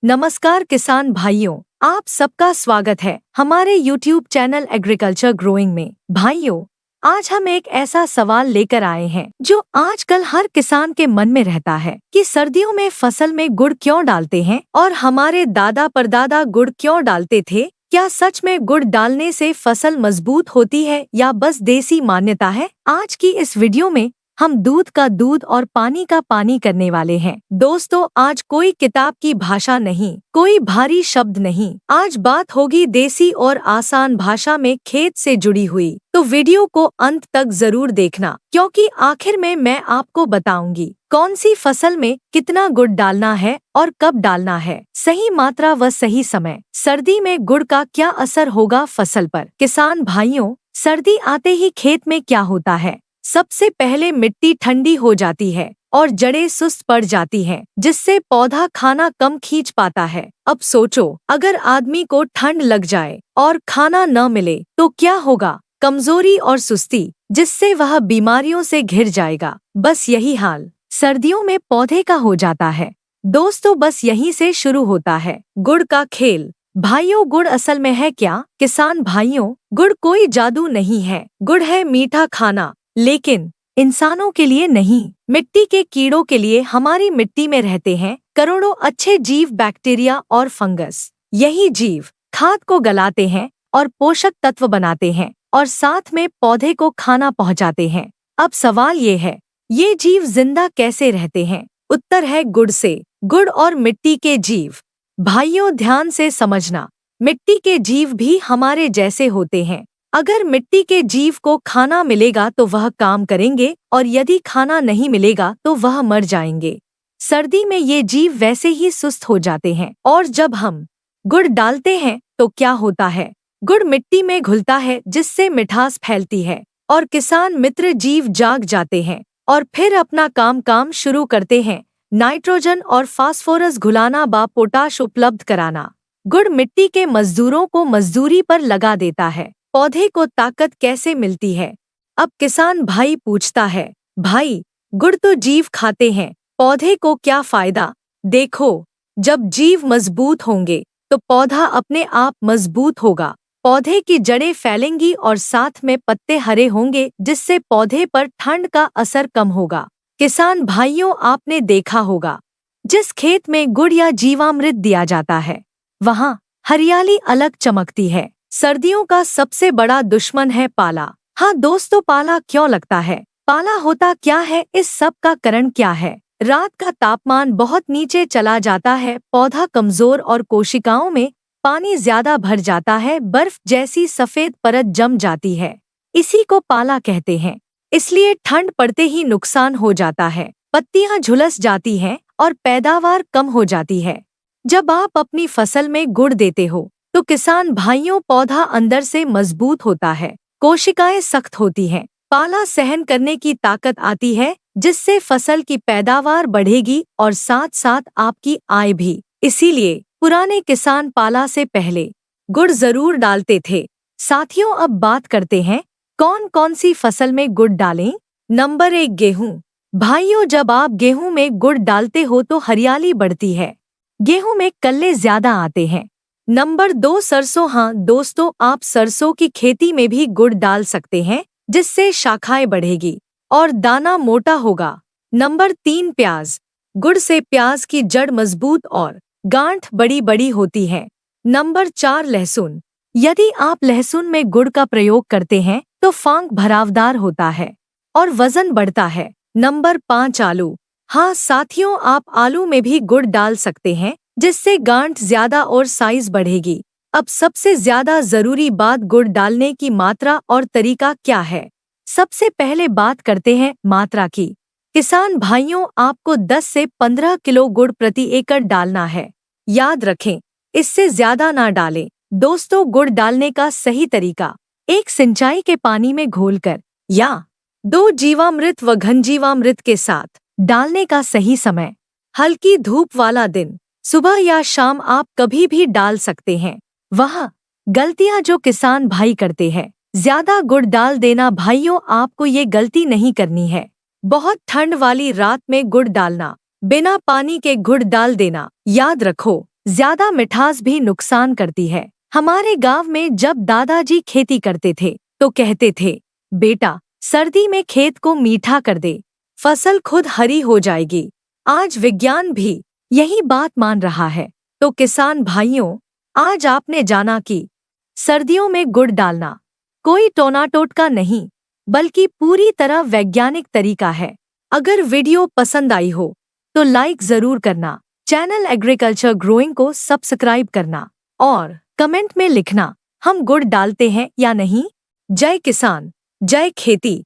नमस्कार किसान भाइयों, आप सबका स्वागत है हमारे YouTube चैनल एग्रीकल्चर ग्रोइंग में। भाइयों, आज हम एक ऐसा सवाल लेकर आए हैं जो आजकल हर किसान के मन में रहता है कि सर्दियों में फसल में गुड़ क्यों डालते हैं और हमारे दादा परदादा गुड़ क्यों डालते थे। क्या सच में गुड़ डालने से फसल मजबूत होती है या बस देसी मान्यता है? आज की इस वीडियो में हम दूध का दूध और पानी का पानी करने वाले हैं। दोस्तों, आज कोई किताब की भाषा नहीं, कोई भारी शब्द नहीं, आज बात होगी देसी और आसान भाषा में खेत से जुड़ी हुई। तो वीडियो को अंत तक जरूर देखना, क्योंकि आखिर में मैं आपको बताऊंगी कौन सी फसल में कितना गुड़ डालना है और कब डालना है, सही मात्रा व सही समय। सर्दी में गुड़ का क्या असर होगा फसल पर? किसान भाइयों, सर्दी आते ही खेत में क्या होता है? सबसे पहले मिट्टी ठंडी हो जाती है और जड़ें सुस्त पड़ जाती हैं, जिससे पौधा खाना कम खींच पाता है। अब सोचो, अगर आदमी को ठंड लग जाए और खाना न मिले तो क्या होगा? कमजोरी और सुस्ती, जिससे वह बीमारियों से घिर जाएगा। बस यही हाल सर्दियों में पौधे का हो जाता है। दोस्तों, बस यहीं से शुरू होता है गुड़ का खेल। भाइयों, गुड़ असल में है क्या? किसान भाइयों, गुड़ कोई जादू नहीं है। गुड़ है मीठा खाना, लेकिन इंसानों के लिए नहीं, मिट्टी के कीड़ों के लिए। हमारी मिट्टी में रहते हैं करोड़ों अच्छे जीव, बैक्टीरिया और फंगस। यही जीव खाद को गलाते हैं और पोषक तत्व बनाते हैं और साथ में पौधे को खाना पहुंचाते हैं। अब सवाल ये है, ये जीव जिंदा कैसे रहते हैं? उत्तर है गुड़ से। गुड़ और मिट्टी के जीव। भाइयों, ध्यान से समझना, मिट्टी के जीव भी हमारे जैसे होते हैं। अगर मिट्टी के जीव को खाना मिलेगा तो वह काम करेंगे और यदि खाना नहीं मिलेगा तो वह मर जाएंगे। सर्दी में ये जीव वैसे ही सुस्त हो जाते हैं और जब हम गुड़ डालते हैं तो क्या होता है? गुड़ मिट्टी में घुलता है, जिससे मिठास फैलती है और किसान मित्र जीव जाग जाते हैं और फिर अपना काम शुरू करते हैं। नाइट्रोजन और फास्फोरस घुलाना व पोटाश उपलब्ध कराना। गुड़ मिट्टी के मजदूरों को मजदूरी पर लगा देता है। पौधे को ताकत कैसे मिलती है? अब किसान भाई पूछता है, भाई गुड़ तो जीव खाते हैं, पौधे को क्या फायदा? देखो, जब जीव मजबूत होंगे तो पौधा अपने आप मजबूत होगा। पौधे की जड़ें फैलेंगी और साथ में पत्ते हरे होंगे, जिससे पौधे पर ठंड का असर कम होगा। किसान भाइयों, आपने देखा होगा, जिस खेत में गुड़ या जीवामृत दिया जाता है वहाँ हरियाली अलग चमकती है। सर्दियों का सबसे बड़ा दुश्मन है पाला। हाँ दोस्तों, पाला क्यों लगता है? पाला होता क्या है? इस सब का कारण क्या है? रात का तापमान बहुत नीचे चला जाता है, पौधा कमजोर और कोशिकाओं में पानी ज्यादा भर जाता है, बर्फ जैसी सफेद परत जम जाती है। इसी को पाला कहते हैं। इसलिए ठंड पड़ते ही नुकसान हो जाता है, पत्तियां झुलस जाती हैं और पैदावार कम हो जाती है। जब आप अपनी फसल में गुड़ देते हो तो किसान भाइयों, पौधा अंदर से मजबूत होता है, कोशिकाएं सख्त होती हैं, पाला सहन करने की ताकत आती है, जिससे फसल की पैदावार बढ़ेगी और साथ साथ आपकी आय भी। इसीलिए पुराने किसान पाला से पहले गुड़ जरूर डालते थे। साथियों, अब बात करते हैं कौन कौन सी फसल में गुड़ डालें। नंबर 1, गेहूं। भाइयों, जब आप गेहूं में गुड़ डालते हो तो हरियाली बढ़ती है, गेहूं में कल्ले ज्यादा आते हैं। नंबर 2, सरसों। हाँ दोस्तों, आप सरसों की खेती में भी गुड़ डाल सकते हैं, जिससे शाखाएं बढ़ेगी और दाना मोटा होगा। नंबर 3, प्याज। गुड़ से प्याज की जड़ मजबूत और गांठ बड़ी बड़ी होती है। नंबर 4, लहसुन। यदि आप लहसुन में गुड़ का प्रयोग करते हैं तो फांक भरावदार होता है और वजन बढ़ता है। नंबर 5, आलू। हाँ साथियों, आप आलू में भी गुड़ डाल सकते हैं, जिससे गांठ ज्यादा और साइज बढ़ेगी। अब सबसे ज्यादा जरूरी बात, गुड़ डालने की मात्रा और तरीका क्या है। सबसे पहले बात करते हैं मात्रा की। किसान भाइयों, आपको 10 से 15 किलो गुड़ प्रति एकड़ डालना है। याद रखें, इससे ज्यादा ना डालें। दोस्तों, गुड़ डालने का सही तरीका, 1 सिंचाई के पानी में घोलकर या 2 जीवामृत व घनजीवामृत के साथ डालने का सही समय, हल्की धूप वाला दिन, सुबह या शाम आप कभी भी डाल सकते हैं। वह गलतियां जो किसान भाई करते हैं, ज्यादा गुड़ डाल देना। भाइयों, आपको ये गलती नहीं करनी है। बहुत ठंड वाली रात में गुड़ डालना, बिना पानी के गुड़ डाल देना। याद रखो, ज्यादा मिठास भी नुकसान करती है। हमारे गांव में जब दादाजी खेती करते थे तो कहते थे, बेटा सर्दी में खेत को मीठा कर दे, फसल खुद हरी हो जाएगी। आज विज्ञान भी यही बात मान रहा है। तो किसान भाइयों, आज आपने जाना कि सर्दियों में गुड़ डालना कोई टोना टोटका नहीं, बल्कि पूरी तरह वैज्ञानिक तरीका है। अगर वीडियो पसंद आई हो तो लाइक जरूर करना, चैनल एग्रीकल्चर ग्रोइंग को सब्सक्राइब करना और कमेंट में लिखना हम गुड़ डालते हैं या नहीं। जय किसान, जय खेती।